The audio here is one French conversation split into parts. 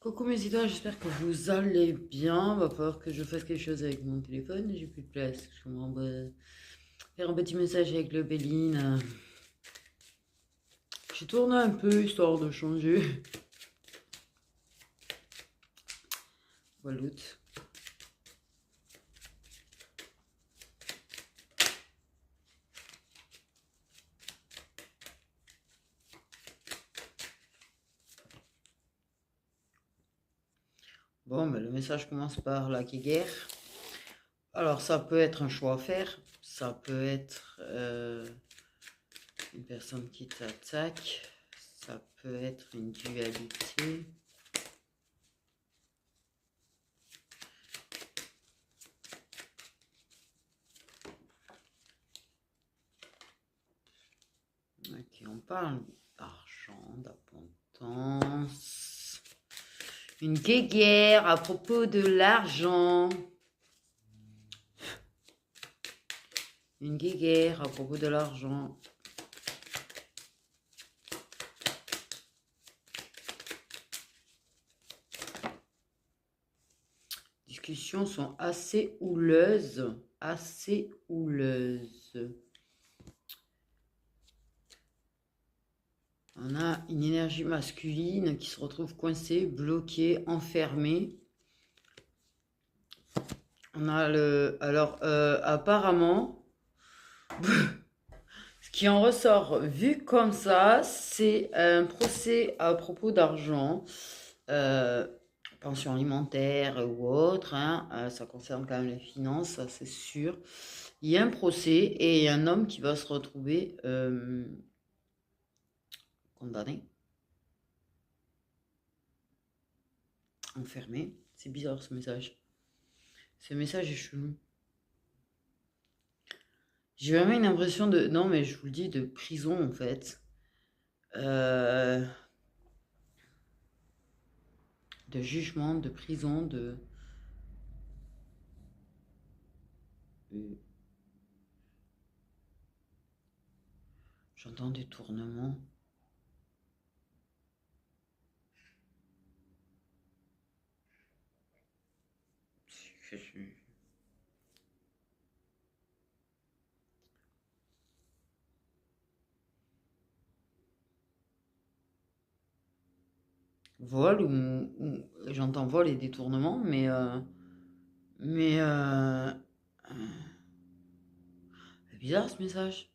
Coucou mes idoles, j'espère que vous allez bien. Va falloir que je fasse quelque chose avec mon téléphone. J'ai plus de place. Je vais faire un petit message avec le Béline. J'ai tourné un peu histoire de changer. Voilà. Bon, mais le message commence par la guerre. Alors, ça peut être un choix à faire. Ça peut être une personne qui t'attaque. Ça peut être une dualité. Ok, on parle d'argent, d'abondance. Une guéguerre à propos de l'argent. Une guéguerre à propos de l'argent. Discussions sont assez houleuses. Assez houleuses. On a une énergie masculine qui se retrouve coincée, bloquée, enfermée. On a le... Alors, apparemment, ce qui en ressort vu comme ça, c'est un procès à propos d'argent. Pension alimentaire ou autre, hein, ça concerne quand même les finances, ça c'est sûr. Il y a un procès et il y a un homme qui va se retrouver condamné, enfermé. C'est bizarre ce message. Ce message est chelou. J'ai vraiment une impression de... Non mais je vous le dis, de prison en fait. De jugement, de prison, de... J'entends des tournements. Vol ou j'entends vol et détournement, mais c'est bizarre ce message.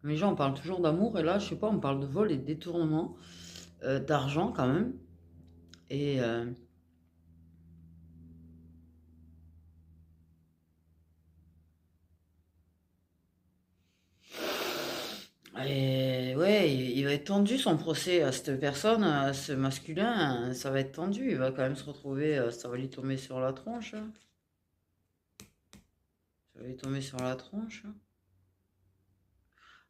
Les gens on parle toujours d'amour et là je sais pas, on parle de vol et de détournement d'argent quand même et et ouais, il va être tendu son procès à cette personne, à ce masculin, ça va être tendu, il va quand même se retrouver, ça va lui tomber sur la tronche, hein. Ça va lui tomber sur la tronche, hein.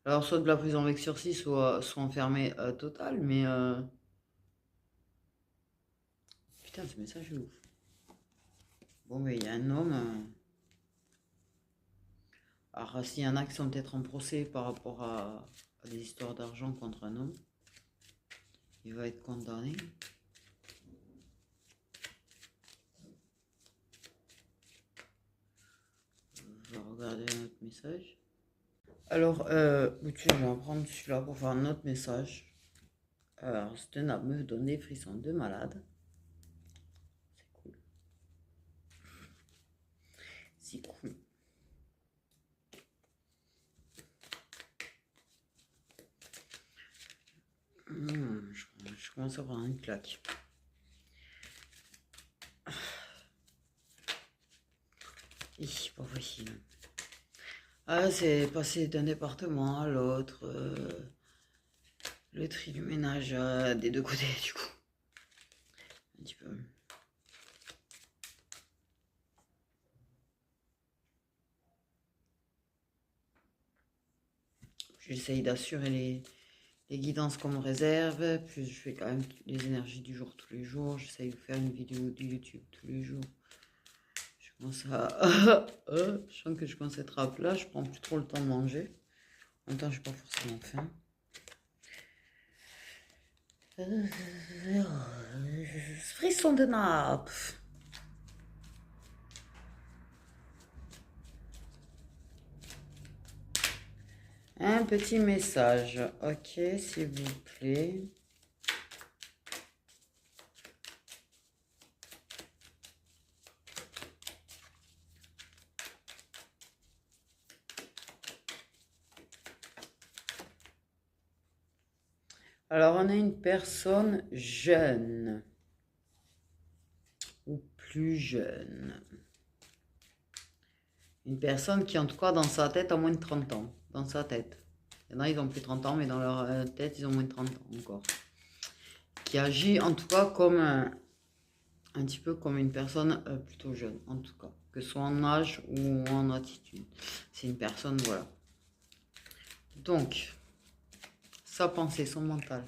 Alors soit de la prison avec sursis, soit enfermé total, mais putain ce message est ouf. Bon mais il y a un homme, alors s'il y en a qui sont peut-être en procès par rapport à des histoires d'argent contre un homme, il va être condamné. Je vais regarder un autre message. Alors, tiens, je vais en prendre celui-là pour faire un autre message. Alors, c'est un homme me donne des frissons de malade. C'est cool. C'est cool. Je commence à avoir une claque. Pas possible. Ah, c'est passé d'un département à l'autre. Le tri du ménage des deux côtés, du coup. Un petit peu. J'essaye d'assurer les guidances qu'on me réserve. Puis je fais quand même les énergies du jour tous les jours. J'essaye de faire une vidéo de YouTube tous les jours. Je commence à... je sens que je commence à être à plat. Je prends plus trop le temps de manger. En même temps, je n'ai pas forcément faim. Frisson de nappe. Un petit message. Ok, s'il vous plaît. Alors, on a une personne jeune ou plus jeune. Une personne qui, en tout cas, dans sa tête, a moins de 30 ans. Dans sa tête. Il y en a, ils ont plus de 30 ans, mais dans leur tête, ils ont moins de 30 ans encore. Qui agit, en tout cas, comme un petit peu comme une personne plutôt jeune, en tout cas. Que ce soit en âge ou en attitude. C'est une personne, voilà. Donc, sa pensée, son mental.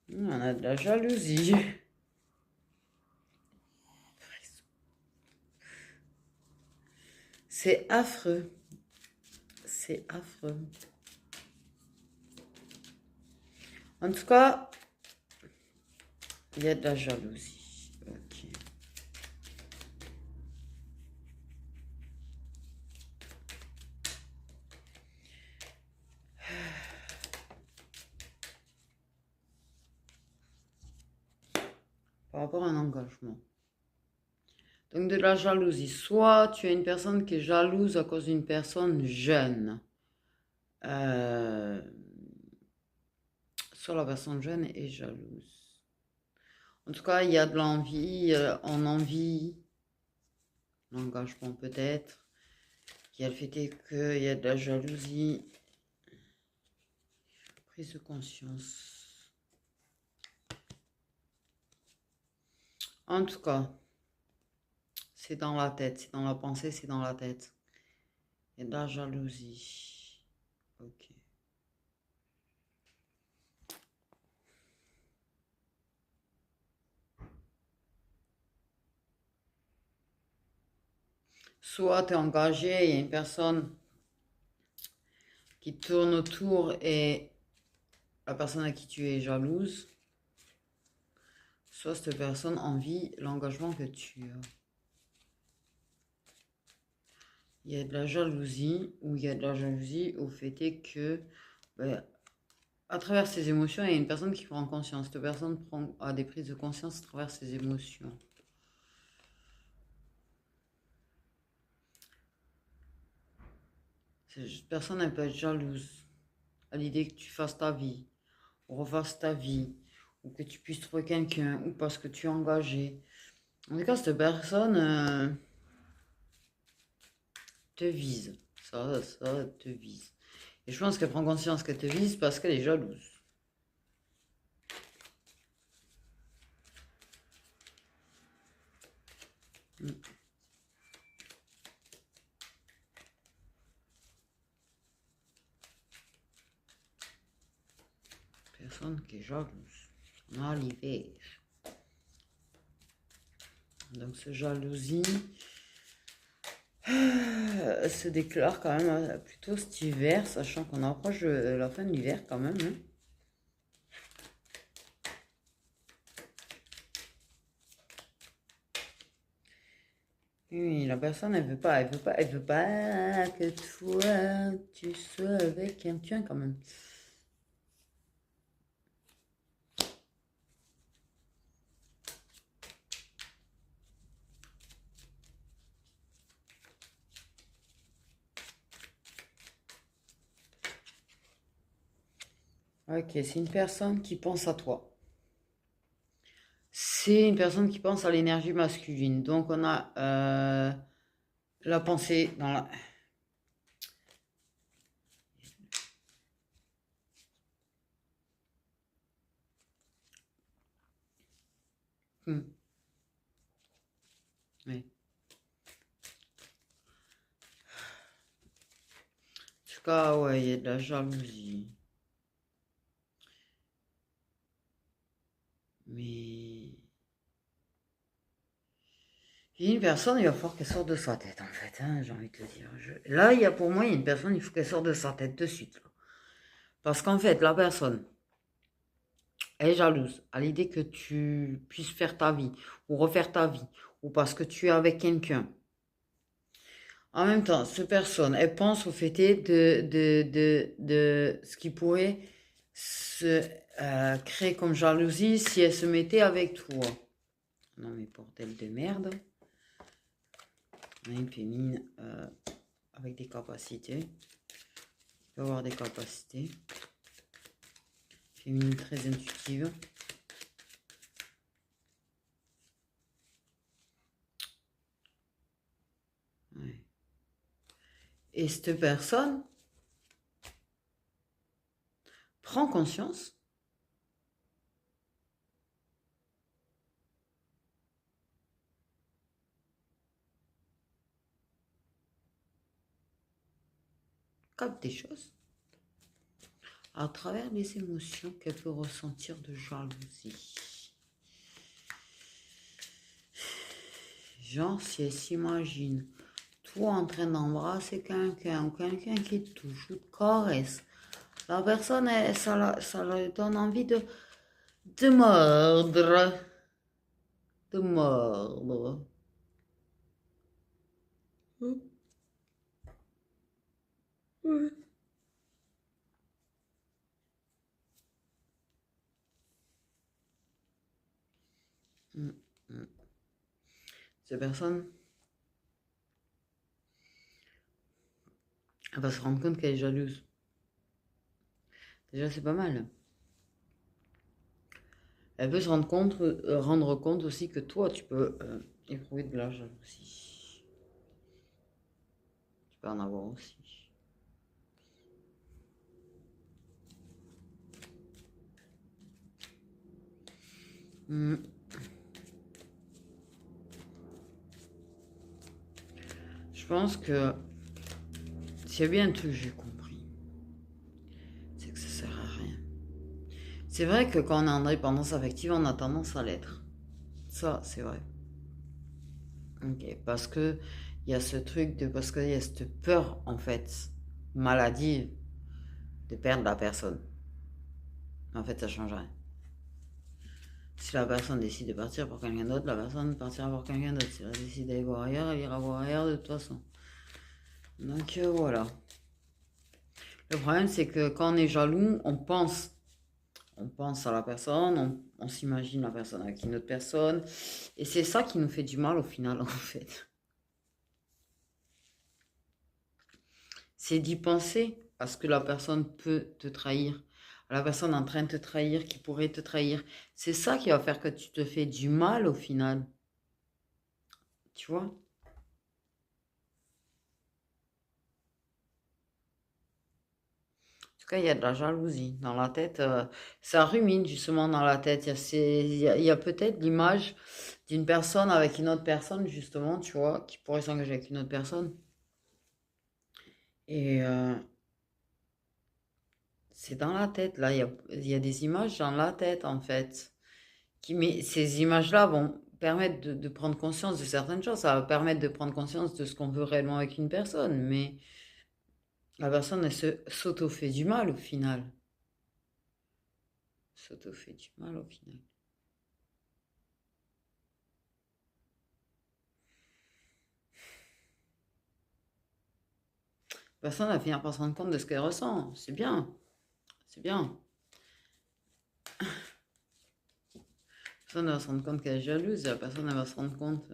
On a de la jalousie. C'est affreux. C'est affreux. En tout cas, il y a de la jalousie. Ok. Par rapport à un engagement. Donc de la jalousie. Soit tu as une personne qui est jalouse à cause d'une personne jeune. Soit la personne jeune est jalouse. En tout cas, il y a de l'envie, on envie, l'engagement peut-être. Il y a le fait qu'il y a de la jalousie. Prise de conscience. En tout cas, c'est dans la tête, c'est dans la pensée, c'est dans la tête. Il y a de la jalousie. Ok. Soit tu es engagé, il y a une personne qui tourne autour et la personne à qui tu es jalouse. Soit cette personne envie l'engagement que tu as. Il y a de la jalousie, ou il y a de la jalousie au fait est que, ben, à travers ses émotions, il y a une personne qui prend conscience. Cette personne a des prises de conscience à travers ses émotions. Cette personne, elle peut être jalouse à l'idée que tu fasses ta vie, ou refasses ta vie, ou que tu puisses trouver quelqu'un, ou parce que tu es engagé. En tout cas, cette personne te vise. Ça te vise. Et je pense qu'elle prend conscience qu'elle te vise parce qu'elle est jalouse. Personne qui est jalouse. On a l'hiver. Donc, cette jalousie se déclare quand même plutôt cet hiver, sachant qu'on approche de la fin de l'hiver quand même. Hein. Oui, la personne, elle veut pas que toi, tu sois avec quelqu'un quand même. Ok, c'est une personne qui pense à toi. C'est une personne qui pense à l'énergie masculine. Donc, on a la pensée dans la... Oui. En tout cas, ouais, il y a de la jalousie. Mais il Puis une personne, il va falloir qu'elle sorte de sa tête, en fait, hein, j'ai envie de te dire. Là, il y a pour moi, il y a une personne, il faut qu'elle sorte de sa tête de suite. Là. Parce qu'en fait, la personne, elle est jalouse à l'idée que tu puisses faire ta vie, ou refaire ta vie, ou parce que tu es avec quelqu'un. En même temps, cette personne, elle pense au fait de ce qui pourrait se créer comme jalousie si elle se mettait avec toi. Non mais bordel de merde. On a une féminine avec des capacités. Il peut avoir des capacités. Féminine très intuitive. Ouais. Et cette personne prend conscience capte des choses à travers les émotions qu'elle peut ressentir de jalousie. Genre, si elle s'imagine toi en train d'embrasser quelqu'un ou quelqu'un qui te touche ou te caresse, la personne, ça lui donne envie de mordre. De mordre. Cette personne, elle va se rendre compte qu'elle est jalouse. Déjà, c'est pas mal. Elle peut se rendre compte aussi que toi, tu peux éprouver de la jalousie. Tu peux en avoir aussi. Je pense que s'il y a bien un truc que j'ai compris, c'est que ça sert à rien. C'est vrai que quand on est en dépendance affective, on a tendance à l'être. Ça, c'est vrai. Ok, parce que il y a ce truc de, parce qu'il y a cette peur, en fait, maladive, de perdre la personne. En fait, ça change rien. Si la personne décide de partir pour quelqu'un d'autre, la personne partira pour quelqu'un d'autre. Si elle décide d'aller voir ailleurs, elle ira voir ailleurs de toute façon. Donc voilà. Le problème, c'est que quand on est jaloux, on pense à la personne, on s'imagine la personne avec une autre personne. Et c'est ça qui nous fait du mal au final, en fait. C'est d'y penser à ce que la personne peut te trahir, à la personne en train de te trahir, qui pourrait te trahir. C'est ça qui va faire que tu te fais du mal au final. Tu vois? En tout cas, il y a de la jalousie dans la tête. Ça rumine justement dans la tête. Il y a peut-être l'image d'une personne avec une autre personne, justement, tu vois, qui pourrait s'engager avec une autre personne. Et c'est dans la tête, là. Il y a des images dans la tête, en fait. Mais ces images-là vont permettre de prendre conscience de certaines choses. Ça va permettre de prendre conscience de ce qu'on veut réellement avec une personne. Mais la personne, s'auto-fait du mal au final. S'auto-fait du mal au final. La personne va finir par se rendre compte de ce qu'elle ressent. C'est bien. C'est bien. La personne va se rendre compte qu'elle est jalouse. La personne elle va se rendre compte.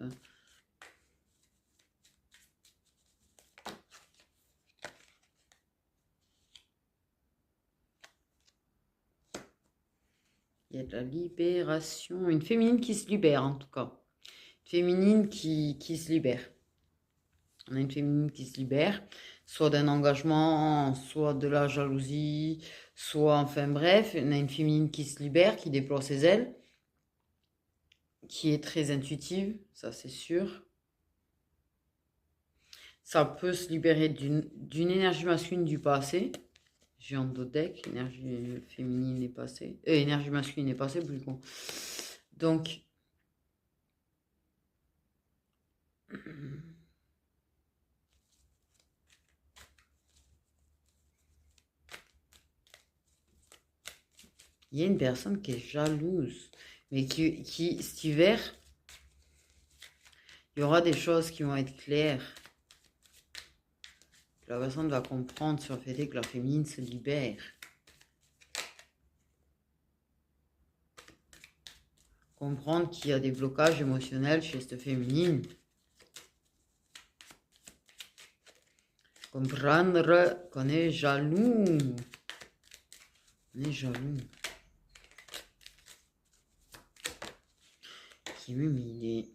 Il y a de la libération. Une féminine qui se libère, en tout cas. Une féminine qui se libère. On a une féminine qui se libère, soit d'un engagement, soit de la jalousie, soit, enfin bref, on a une féminine qui se libère, qui déploie ses ailes, qui est très intuitive, ça c'est sûr. Ça peut se libérer d'une énergie masculine du passé. J'ai en deck, énergie féminine est passée. Énergie masculine est passée, plus con. Donc, Il y a une personne qui est jalouse, mais cet hiver, il y aura des choses qui vont être claires. La personne va comprendre sur le fait que la féminine se libère. Comprendre qu'il y a des blocages émotionnels chez cette féminine. Comprendre qu'on est jaloux. On est jaloux. Qui m'humilie.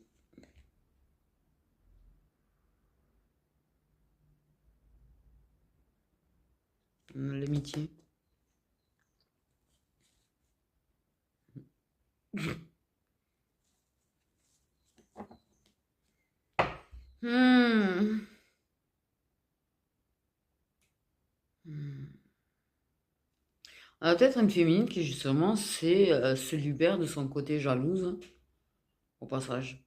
L'amitié. On a peut-être une féminine qui justement se libère de son côté jalouse, au passage.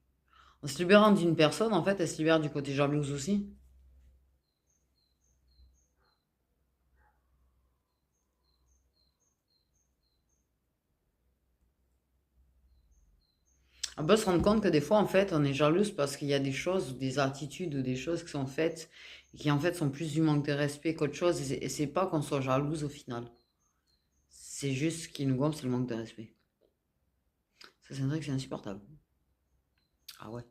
En se libérant d'une personne, en fait, elle se libère du côté jalouse aussi. On peut se rendre compte que des fois, en fait, on est jalouse parce qu'il y a des choses, ou des attitudes ou des choses qui sont faites et qui, en fait, sont plus du manque de respect qu'autre chose. Et c'est pas qu'on soit jalouse au final. C'est juste ce qui nous gonfle, c'est le manque de respect. Ça, c'est un truc, c'est insupportable. Ah ouais.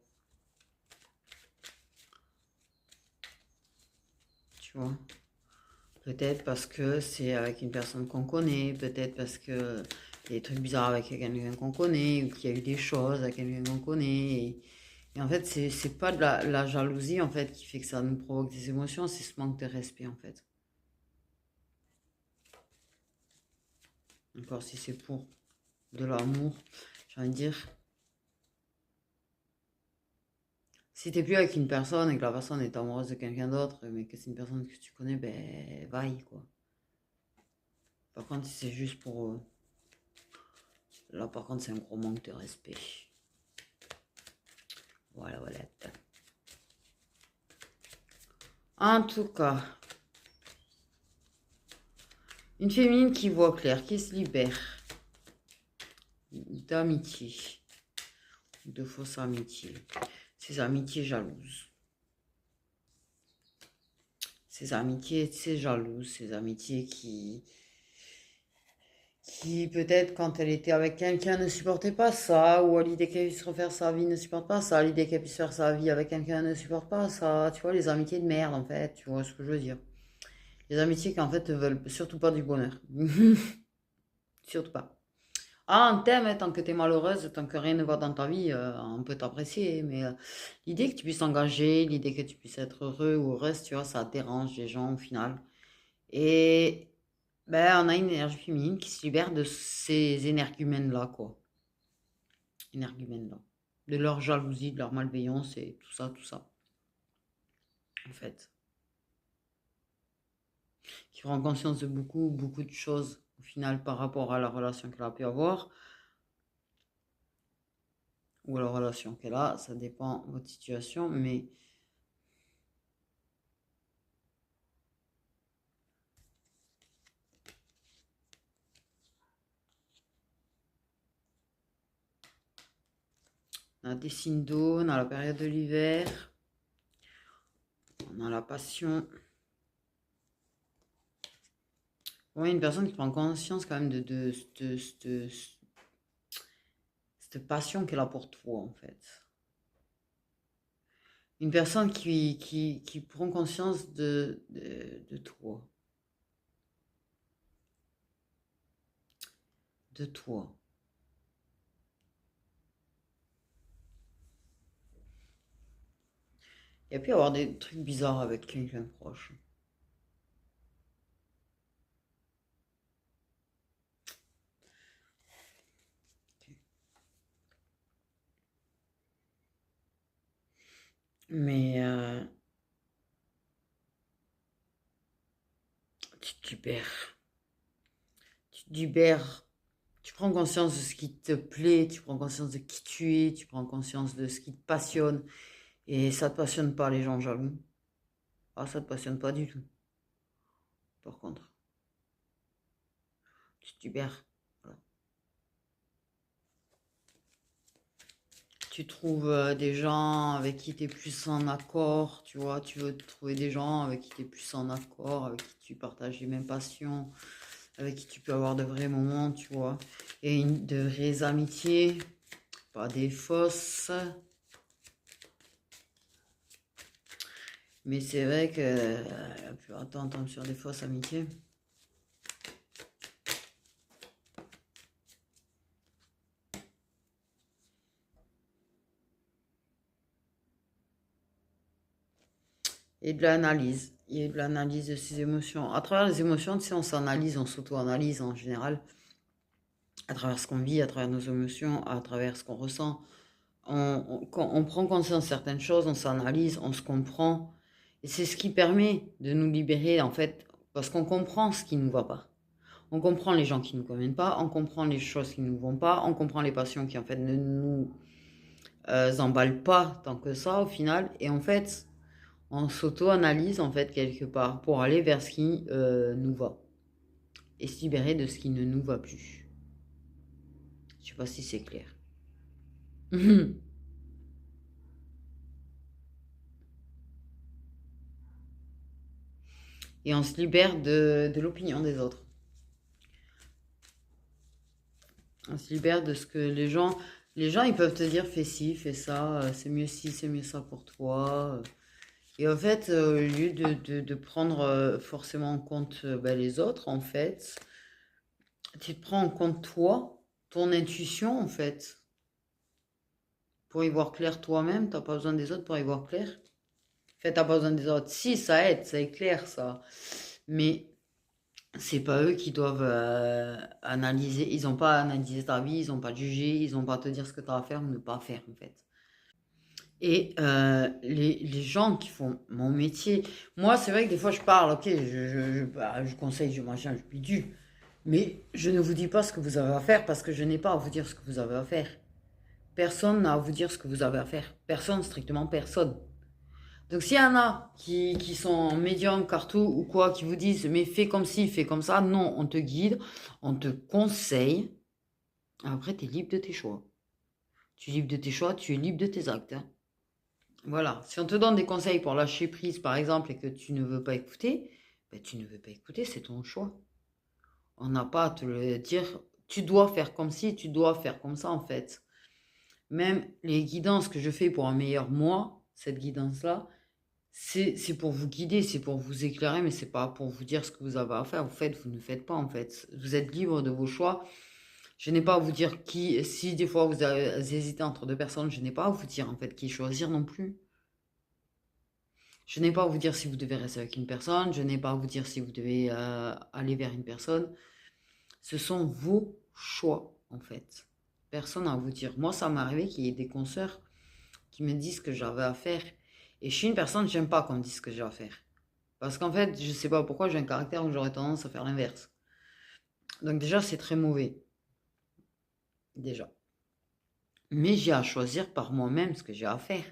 Tu vois. Peut-être parce que c'est avec une personne qu'on connaît, peut-être parce que il y a des trucs bizarres avec quelqu'un qu'on connaît, ou qu'il y a eu des choses avec quelqu'un qu'on connaît. Et en fait, c'est pas de la jalousie en fait qui fait que ça nous provoque des émotions, c'est ce manque de respect en fait. Encore si c'est pour de l'amour, j'ai envie de dire, si t'es plus avec une personne et que la personne est amoureuse de quelqu'un d'autre, mais que c'est une personne que tu connais, ben vaille quoi. Par contre, si c'est juste pour là, par contre, c'est un gros manque de respect. Voilà, voilà. En tout cas, une féminine qui voit clair, qui se libère d'amitié, de fausses amitiés, ces amitiés jalouses. Ces amitiés, ces jalouses, ces amitiés qui peut-être quand elle était avec quelqu'un ne supportait pas ça, ou à l'idée qu'elle puisse refaire sa vie ne supporte pas ça, à l'idée qu'elle puisse faire sa vie avec quelqu'un ne supporte pas ça, tu vois, les amitiés de merde en fait, tu vois ce que je veux dire. Les amitiés qui en fait ne veulent surtout pas du bonheur. Surtout pas. Ah, on t'aime, hein, tant que t'es malheureuse, tant que rien ne va dans ta vie, on peut t'apprécier, mais l'idée que tu puisses t'engager, l'idée que tu puisses être heureux ou heureuse, tu vois, ça dérange les gens au final. Et ben, on a une énergie féminine qui se libère de ces énergumènes-là, quoi. Énergumènes-là. De leur jalousie, de leur malveillance et tout ça, en fait. Qui prend conscience de beaucoup, beaucoup de choses, au final, par rapport à la relation qu'elle a pu avoir, ou à la relation qu'elle a, ça dépend de votre situation, mais on a des signes d'eau, on a la période de l'hiver, on a la passion. Ouais, une personne qui prend conscience quand même de cette passion qu'elle a pour toi, en fait. Une personne qui prend conscience de toi. De toi. Il y a pu y avoir des trucs bizarres avec quelqu'un de proche. Mais tu te libères. Tu te libères. Tu prends conscience de ce qui te plaît, tu prends conscience de qui tu es, tu prends conscience de ce qui te passionne. Et ça te passionne pas les gens jaloux. Ah, ça te passionne pas du tout. Par contre, tu te libères. Voilà. Tu trouves des gens avec qui tu es plus en accord, tu vois. Tu veux trouver des gens avec qui tu es plus en accord, avec qui tu partages les mêmes passions, avec qui tu peux avoir de vrais moments, tu vois. Et de vraies amitiés, pas des fausses. Mais c'est vrai que la plupart du temps, on tombe sur des fausses amitiés. Et de l'analyse. Il y a de l'analyse de ses émotions. À travers les émotions, tu sais, on s'analyse, on s'auto-analyse en général. À travers ce qu'on vit, à travers nos émotions, à travers ce qu'on ressent. Quand on prend conscience de certaines choses, on s'analyse, on se comprend. Et c'est ce qui permet de nous libérer, en fait, parce qu'on comprend ce qui ne nous va pas. On comprend les gens qui ne nous conviennent pas, on comprend les choses qui ne nous vont pas, on comprend les passions qui, en fait, ne nous emballent pas tant que ça, au final. Et en fait, on s'auto-analyse, en fait, quelque part, pour aller vers ce qui nous va. Et se libérer de ce qui ne nous va plus. Je sais pas si c'est clair. Et on se libère de l'opinion des autres. On se libère de ce que les gens... Les gens, ils peuvent te dire, fais ci, fais ça, c'est mieux ci, c'est mieux ça pour toi. Et en fait, au lieu de prendre forcément en compte les autres, en fait, tu te prends en compte toi, ton intuition, en fait, pour y voir clair toi-même. T'as pas besoin des autres pour y voir clair. En fait, t'as pas besoin des autres. Si, ça aide, ça éclaire, ça. Mais c'est pas eux qui doivent analyser. Ils ont pas à analyser ta vie, ils ont pas à te juger, ils ont pas à te dire ce que tu as à faire ou ne pas faire, en fait. Et les gens qui font mon métier, moi, c'est vrai que des fois, je parle, ok, je conseille, je machin, je bidule, mais je ne vous dis pas ce que vous avez à faire parce que je n'ai pas à vous dire ce que vous avez à faire. Personne n'a à vous dire ce que vous avez à faire. Personne, strictement personne. Donc s'il y en a qui sont médiums, cartous ou quoi, qui vous disent mais fais comme ci, fais comme ça, non, on te guide, on te conseille. Après, tu es libre de tes choix. Tu es libre de tes choix, tu es libre de tes actes, hein. Voilà. Si on te donne des conseils pour lâcher prise, par exemple, et que tu ne veux pas écouter, ben, tu ne veux pas écouter, c'est ton choix. On n'a pas à te le dire, tu dois faire comme ci, tu dois faire comme ça, en fait. Même les guidances que je fais pour un meilleur moi, cette guidance-là, c'est pour vous guider, c'est pour vous éclairer, mais c'est pas pour vous dire ce que vous avez à faire. Vous faites, vous ne faites pas, en fait. Vous êtes libre de vos choix. Je n'ai pas à vous dire qui, si des fois vous hésitez entre deux personnes, je n'ai pas à vous dire, en fait, qui choisir non plus. Je n'ai pas à vous dire si vous devez rester avec une personne, je n'ai pas à vous dire si vous devez aller vers une personne. Ce sont vos choix, en fait. Personne n'a à vous dire. Moi, ça m'est arrivé qu'il y ait des consoeurs qui me disent ce que j'avais à faire. Et je suis une personne, j'aime pas qu'on me dise ce que j'ai à faire. Parce qu'en fait, je sais pas pourquoi, j'ai un caractère où j'aurais tendance à faire l'inverse. Donc déjà, c'est très mauvais. Déjà. Mais j'ai à choisir par moi-même ce que j'ai à faire.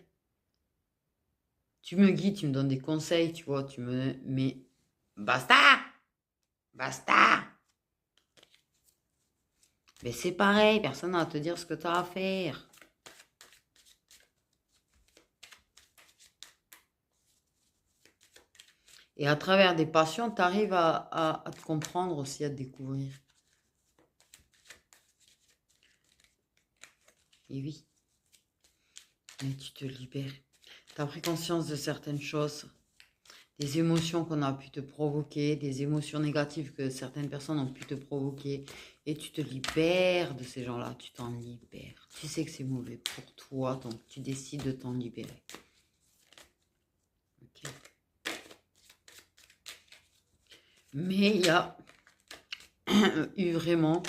Tu me guides, tu me donnes des conseils, tu vois, tu me... Mais basta! Basta! Mais c'est pareil, personne n'a à te dire ce que tu as à faire. Et à travers des passions, tu arrives à te comprendre aussi, à te découvrir. Et oui, mais tu te libères. Tu as pris conscience de certaines choses, des émotions qu'on a pu te provoquer, des émotions négatives que certaines personnes ont pu te provoquer. Et tu te libères de ces gens-là, tu t'en libères. Tu sais que c'est mauvais pour toi, donc tu décides de t'en libérer. Ok. Mais il y a eu vraiment,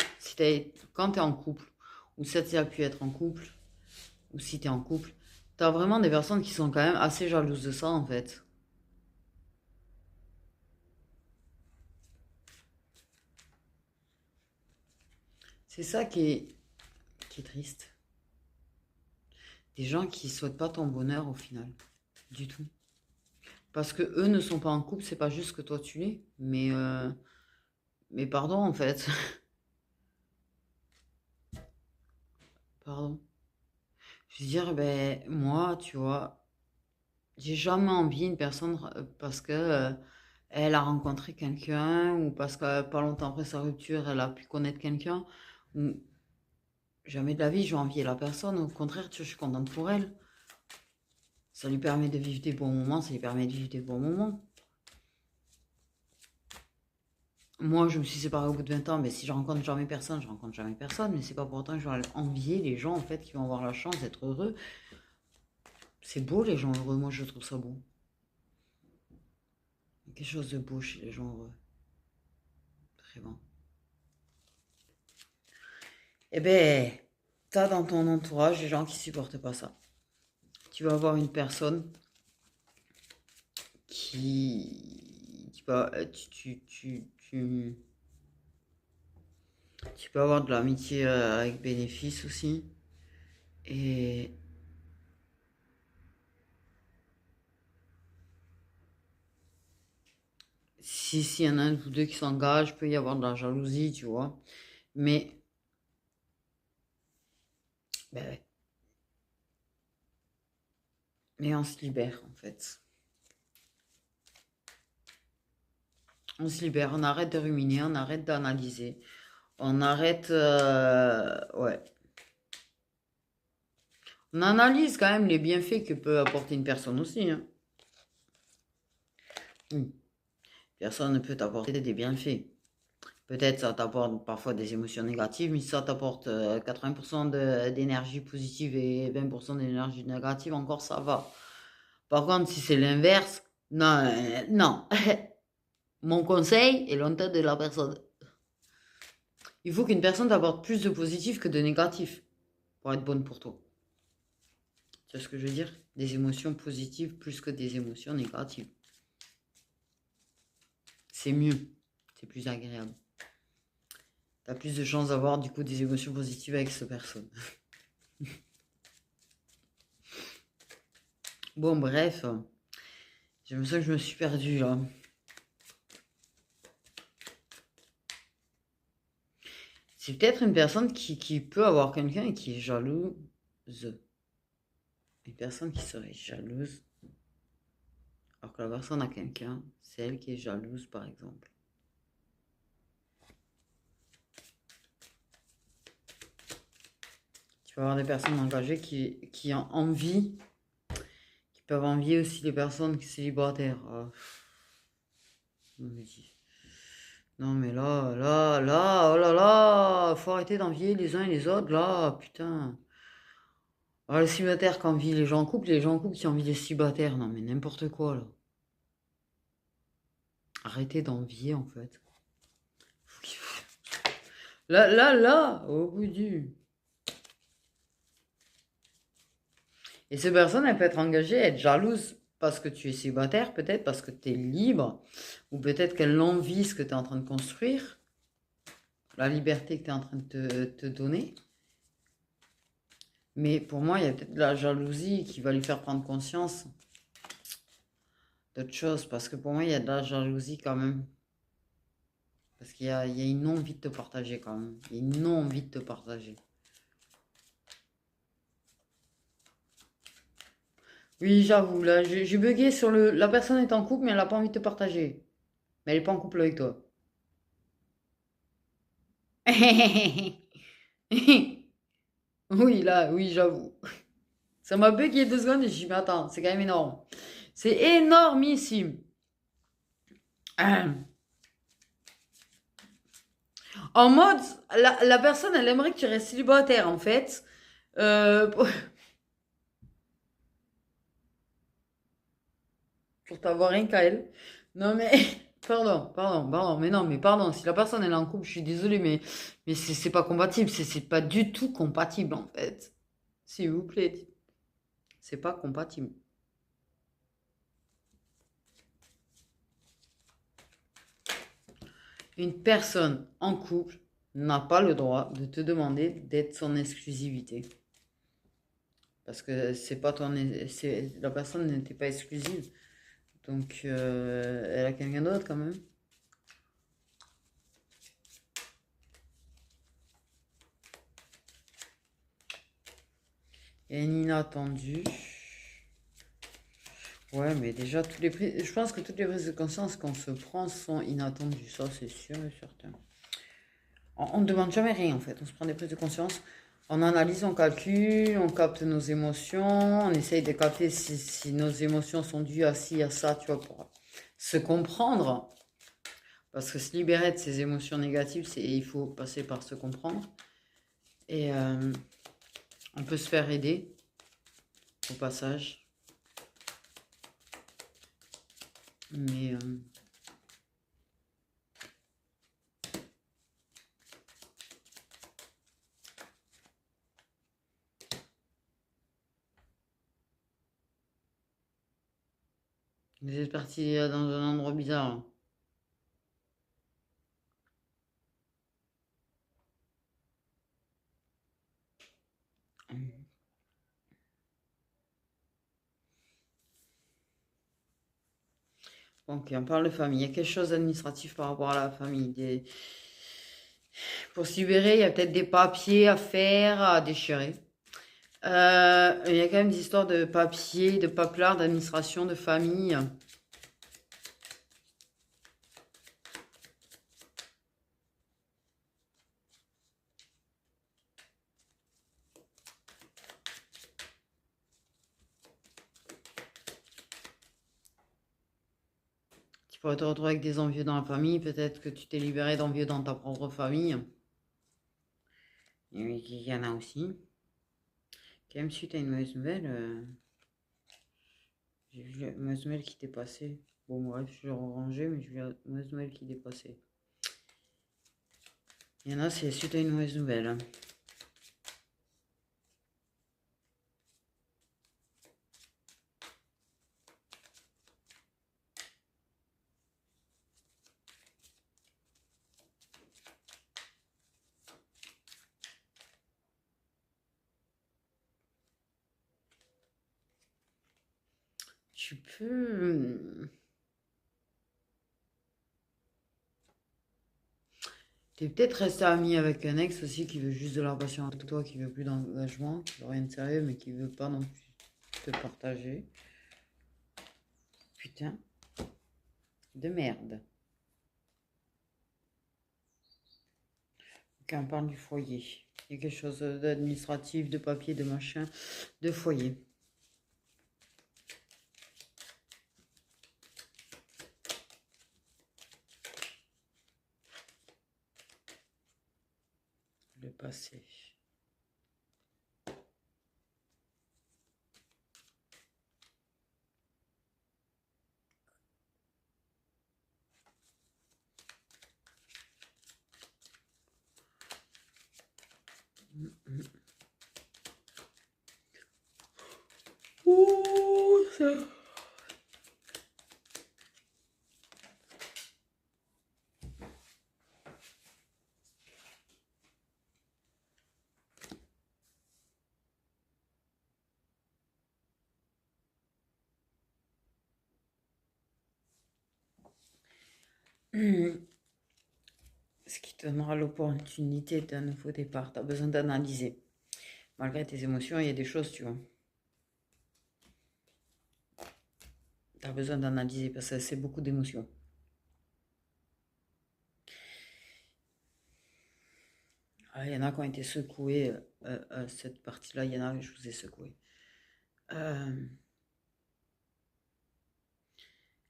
quand tu es en couple, ou si tu as pu être en couple, ou si tu es en couple, tu as vraiment des personnes qui sont quand même assez jalouses de ça, en fait. C'est ça qui est triste. des gens qui souhaitent pas ton bonheur au final. Du tout. Parce que eux ne sont pas en couple, c'est pas juste que toi tu l'es. Mais pardon en fait. Pardon. Je veux dire, ben moi, tu vois, j'ai jamais envie une personne parce que elle a rencontré quelqu'un ou parce que pas longtemps après sa rupture, elle a pu connaître quelqu'un. Ou jamais de la vie, je vais envier la personne. Au contraire, tu vois, je suis contente pour elle. Ça lui permet de vivre des bons moments, ça lui permet de vivre des bons moments. Moi, je me suis séparée au bout de 20 ans, mais si je rencontre jamais personne, je rencontre jamais personne. Mais c'est pas pour autant que je vais envier les gens en fait qui vont avoir la chance d'être heureux. C'est beau les gens heureux, moi je trouve ça beau. Il y a quelque chose de beau chez les gens heureux. Vraiment. Eh ben, t'as dans ton entourage des gens qui supportent pas ça. Tu vas avoir une personne qui va, tu peux avoir de l'amitié avec bénéfice aussi. Et si s'il y en a un ou deux qui s'engagent, peut y avoir de la jalousie, tu vois. Mais, ben ouais. Mais on se libère en fait. On se libère, on arrête de ruminer, on arrête d'analyser, on arrête, ouais. On analyse quand même les bienfaits que peut apporter une personne aussi, hein. Oui. Personne ne peut t'apporter des bienfaits. Peut-être ça t'apporte parfois des émotions négatives, mais si ça t'apporte 80% d'énergie positive et 20% d'énergie négative, encore ça va. Par contre, si c'est l'inverse, non, non. Mon conseil est l'entête de la personne. Il faut qu'une personne t'apporte plus de positif que de négatif pour être bonne pour toi. Tu vois ce que je veux dire? Des émotions positives plus que des émotions négatives. C'est mieux. C'est plus agréable. T'as plus de chances d'avoir du coup des émotions positives avec cette personne. Bon, bref. J'ai l'impression que je me suis perdue là. C'est peut-être une personne qui peut avoir quelqu'un et qui est jalouse. Une personne qui serait jalouse. Alors que la personne a quelqu'un, c'est elle qui est jalouse par exemple. Tu peux avoir des personnes engagées qui ont envie, qui peuvent envier aussi les personnes célibataires. On me dit. Non mais là, oh là là, faut arrêter d'envier les uns et les autres, là, putain. Ah, les célibataires qui envient les gens en couple qui envient les célibataires, non mais n'importe quoi, là. Arrêtez d'envier, en fait. Là, au bout du... Et ces personnes, elles peuvent être engagées, être jalouses parce que tu es célibataire, peut-être parce que tu es libre, ou peut-être qu'elles envient ce que tu es en train de construire, la liberté que tu es en train de te donner. Mais pour moi, il y a peut-être de la jalousie qui va lui faire prendre conscience d'autres choses. Parce que pour moi, il y a de la jalousie quand même. Parce qu'il y a une envie de te partager quand même. Il y a une envie de te partager. Oui, j'avoue, là, j'ai bugué sur le... La personne est en couple, mais elle n'a pas envie de te partager. Mais elle n'est pas en couple avec toi. Oui, là, oui, j'avoue. Ça m'a bugué 2 secondes et j'ai dit, mais attends, c'est quand même énorme. C'est énormissime. En mode, la personne, elle aimerait que tu restes célibataire, en fait. Pour pour t'avoir rien qu'à elle. Non, mais... Pardon. Mais non, mais pardon. Si la personne, elle est en couple, je suis désolée, mais c'est pas compatible. C'est pas du tout compatible, en fait. S'il vous plaît. C'est pas compatible. Une personne en couple n'a pas le droit de te demander d'être son exclusivité. Parce que c'est pas ton, la personne n'était pas exclusive. Donc, elle a quelqu'un d'autre quand même. Et un inattendu. Ouais, mais déjà, je pense que toutes les prises de conscience qu'on se prend sont inattendues. Ça, c'est sûr et certain. On ne demande jamais rien, en fait. On se prend des prises de conscience. On analyse, on calcule, on capte nos émotions. On essaye de capter si nos émotions sont dues à ci, à ça, tu vois, pour se comprendre. Parce que se libérer de ces émotions négatives, il faut passer par se comprendre. Et on peut se faire aider au passage. Mais vous êtes parti dans un endroit bizarre. Ok, on parle de famille. Il y a quelque chose d'administratif par rapport à la famille. Pour se libérer, il y a peut-être des papiers à faire, à déchirer. Il y a quand même des histoires de papiers, de papelards, d'administration, de famille. Tu pourrais te retrouver avec des envieux dans la famille. Peut-être que tu t'es libéré d'envieux dans ta propre famille. Il y en a aussi. Quand même, suite à une mauvaise nouvelle, j'ai vu la mauvaise nouvelle qui était passée. Bon, bref, je l'ai rangé, mais j'ai vu la mauvaise nouvelle qui est passée. Il y en a, c'est suite à une mauvaise nouvelle. Tu peux. T'es peut-être resté ami avec un ex aussi qui veut juste de la passion avec toi, qui veut plus d'engagement, qui veut rien de sérieux, mais qui veut pas non plus te partager. Putain, de merde. Ok, on parle du foyer. Il y a quelque chose d'administratif, de papier, de machin, de foyer. Le passé. Ouh, ça. Ce qui te donnera l'opportunité d'un nouveau départ. Tu as besoin d'analyser. Malgré tes émotions, il y a des choses, tu vois. Tu as besoin d'analyser parce que c'est beaucoup d'émotions. Ah, il y en a qui ont été secoués. Cette partie-là, il y en a que je vous ai secoué.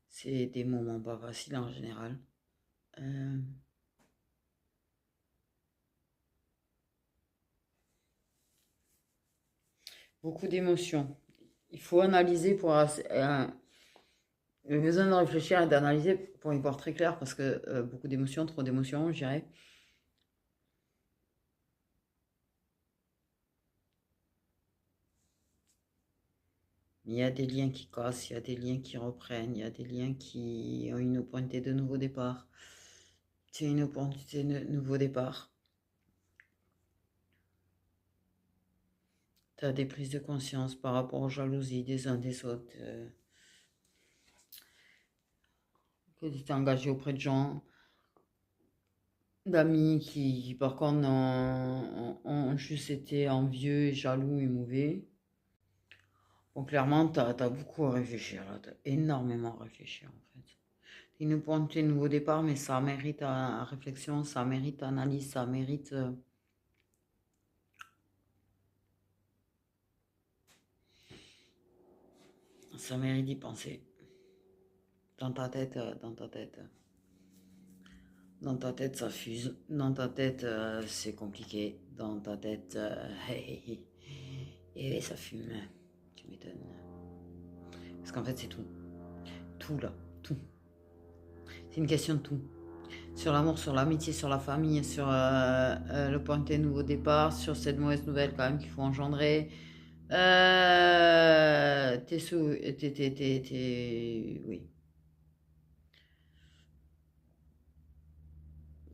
C'est des moments pas faciles en général. Beaucoup d'émotions. Il faut analyser pour... le besoin de réfléchir et d'analyser pour y voir très clair parce que beaucoup d'émotions, trop d'émotions, je dirais. Il y a des liens qui cassent, il y a des liens qui reprennent, il y a des liens qui ont une opportunité de nouveau départ. C'est une opportunité de nouveau départ. Tu as des prises de conscience par rapport aux jalousies des uns des autres. Que tu t'es engagé auprès de gens, d'amis qui par contre ont juste été envieux, et jaloux et mauvais. Bon, clairement, tu as beaucoup à réfléchir là, tu as énormément à réfléchir en fait. Une pointe, un nouveau départ, mais ça mérite réflexion, ça mérite analyse, ça mérite d'y penser. Dans ta tête, dans ta tête, ça fuse. Dans ta tête, c'est compliqué. Dans ta tête, et ça fume. Tu m'étonnes. Parce qu'en fait, c'est tout. Tout là, tout. C'est une question de tout. Sur l'amour, sur l'amitié, sur la famille, sur le point de nouveau départ, sur cette mauvaise nouvelle quand même qu'il faut engendrer. Oui.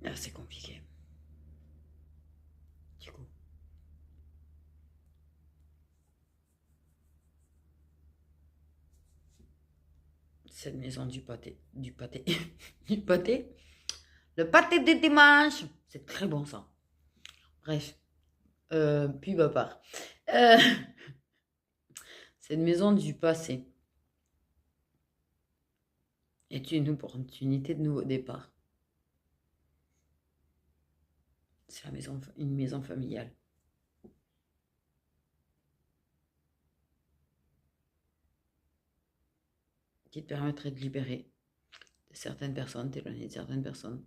Ah, c'est compliqué. Du coup. Cette maison du pâté. Du pâté. Du pâté. Le pâté de dimanche. C'est très bon ça. Bref. Puis à part. Euh, cette maison du passé est une opportunité de nouveau départ. C'est une maison familiale. Qui te permettrait de libérer certaines personnes, t'éloigner de certaines personnes.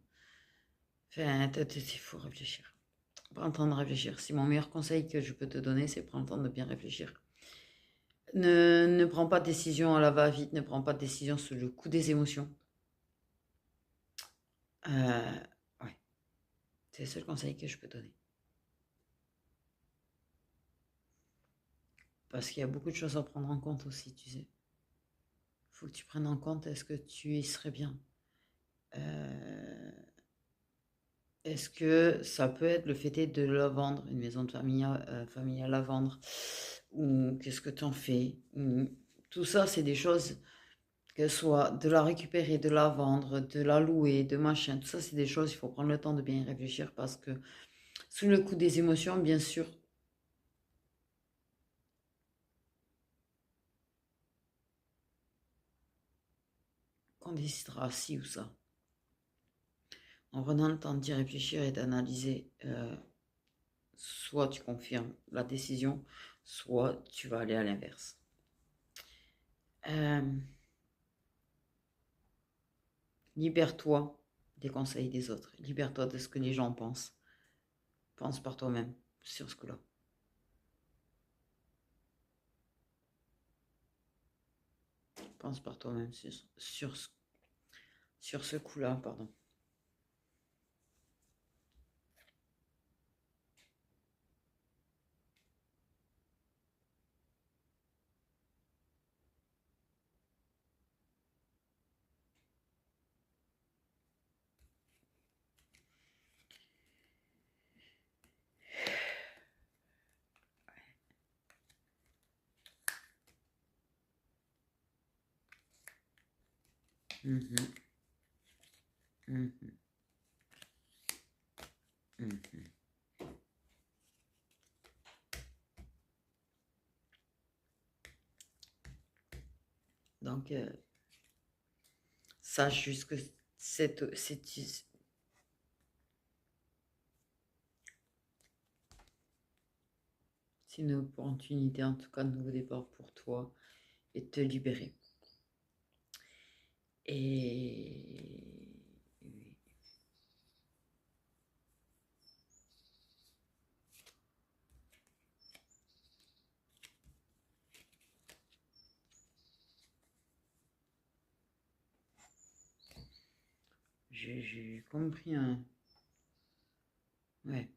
Enfin, il faut réfléchir. Prends le temps de réfléchir. Si mon meilleur conseil que je peux te donner, c'est prendre le temps de bien réfléchir. Ne prends pas de décision à la va-vite, ne prends pas de décision sous le coup des émotions. Ouais. C'est le seul conseil que je peux donner. Parce qu'il y a beaucoup de choses à prendre en compte aussi, tu sais. Il faut que tu prennes en compte, est-ce que tu y serais bien? Est-ce que ça peut être le fait de la vendre, une maison de familiale à vendre? Ou qu'est-ce que tu en fais? Tout ça, c'est des choses, que ce soit de la récupérer, de la vendre, de la louer, de machin. Tout ça, c'est des choses, il faut prendre le temps de bien y réfléchir parce que sous le coup des émotions, bien sûr, qu'on décidera ci ou ça. En prenant le temps d'y réfléchir et d'analyser, soit tu confirmes la décision, soit tu vas aller à l'inverse. Libère-toi des conseils des autres. Libère-toi de ce que les gens pensent. Pense par toi-même sur ce coup-là. Pense par toi-même sur ce coup-là, pardon. Mhm. Mhm. Mhm. Donc, sache juste que c'est une opportunité, en tout cas, de nouveau départ pour toi et de te libérer. Et oui. J'ai compris un... Ouais.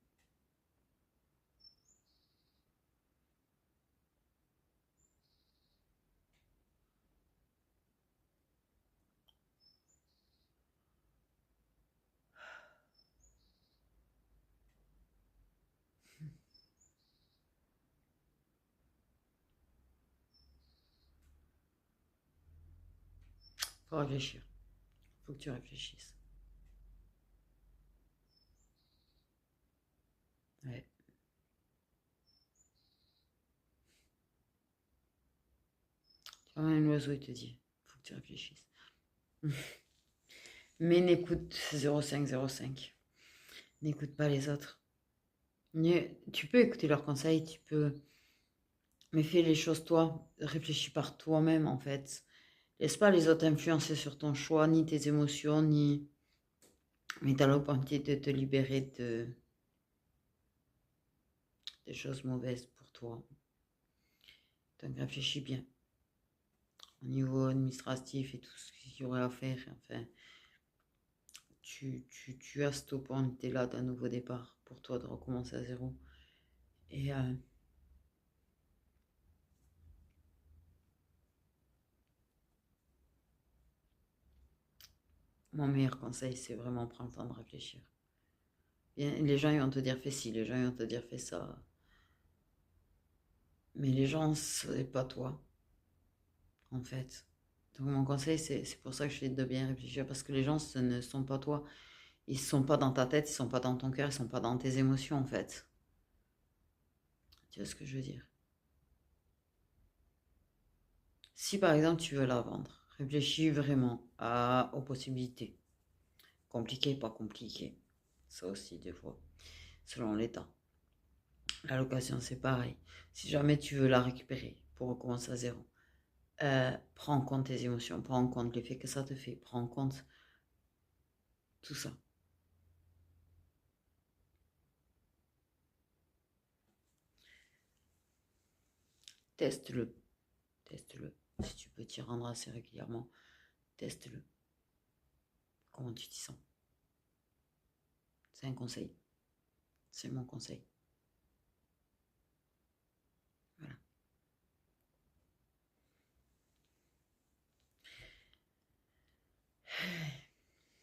Faut réfléchir. Faut que tu réfléchisses. Ouais. Tu vois, un oiseau, il te dit, faut que tu réfléchisses. Mais n'écoute 0505. N'écoute pas les autres. Tu peux écouter leurs conseils, tu peux... Mais fais les choses toi. Réfléchis par toi-même, en fait. Laisse pas les autres influencer sur ton choix, ni tes émotions, ni... Mais t'as l'opportunité de te libérer des choses mauvaises pour toi. Donc réfléchis bien. Au niveau administratif et tout ce qu'il y aurait à faire, enfin... Tu as cette opportunité-là d'un nouveau départ pour toi de recommencer à zéro. Et mon meilleur conseil, c'est vraiment prendre le temps de réfléchir. Bien, les gens ils vont te dire fais ci, les gens ils vont te dire fais ça. Mais les gens, c'est pas toi, en fait. Donc mon conseil, c'est pour ça que je fais de bien réfléchir, parce que les gens, ce ne sont pas toi. Ils sont pas dans ta tête, ils sont pas dans ton cœur, ils sont pas dans tes émotions, en fait. Tu vois ce que je veux dire? Si par exemple tu veux la vendre, réfléchis vraiment aux possibilités. Compliqué, pas compliqué. Ça aussi, des fois, selon l'état. La location, c'est pareil. Si jamais tu veux la récupérer pour recommencer à zéro, prends en compte tes émotions, prends en compte l'effet que ça te fait, prends en compte tout ça. Teste-le. Teste-le. Si tu peux t'y rendre assez régulièrement, teste-le. Comment tu t'y sens? C'est un conseil. C'est mon conseil. Voilà.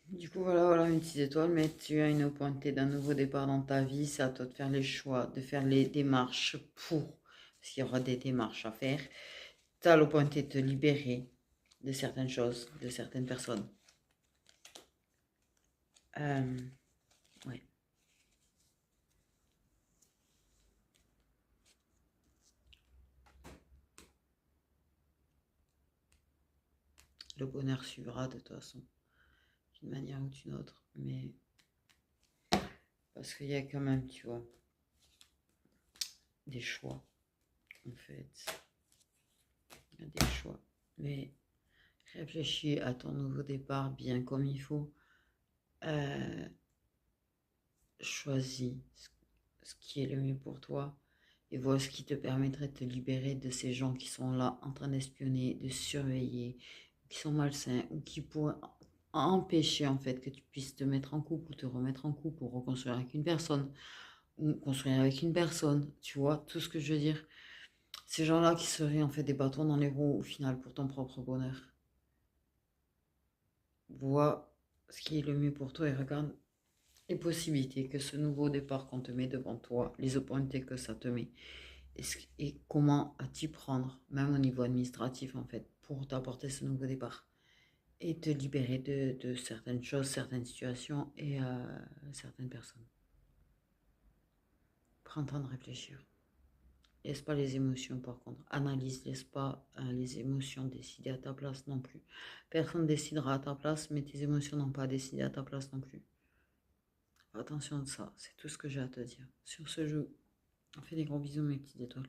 Du coup, voilà une petite étoile, mais tu as une opportunité d'un nouveau départ dans ta vie. C'est à toi de faire les choix, de faire les démarches pour, parce qu'il y aura des démarches à faire. Tu as l'opportunité de te libérer de certaines choses, de certaines personnes. Ouais. Le bonheur suivra de toute façon, d'une manière ou d'une autre. Mais parce qu'il y a quand même, tu vois, des choix, en fait. Il y a des choix. Mais réfléchis à ton nouveau départ bien comme il faut. Choisis ce qui est le mieux pour toi et vois ce qui te permettrait de te libérer de ces gens qui sont là en train d'espionner, de surveiller, qui sont malsains ou qui pourraient empêcher en fait que tu puisses te mettre en couple ou te remettre en couple ou reconstruire avec une personne ou construire avec une personne, tu vois, tout ce que je veux dire. Ces gens-là qui seraient en fait des bâtons dans les roues au final pour ton propre bonheur. Vois ce qui est le mieux pour toi et regarde les possibilités que ce nouveau départ qu'on te met devant toi, les opportunités que ça te met, et comment t'y prendre, même au niveau administratif en fait, pour t'apporter ce nouveau départ et te libérer de certaines choses, certaines situations et certaines personnes. Prends le temps de réfléchir. Laisse pas les émotions par contre. Analyse, laisse pas les émotions décider à ta place non plus. Personne ne décidera à ta place, mais tes émotions n'ont pas à décider à ta place non plus. Attention de ça, c'est tout ce que j'ai à te dire. Sur ce jeu, on fait des gros bisous mes petites étoiles.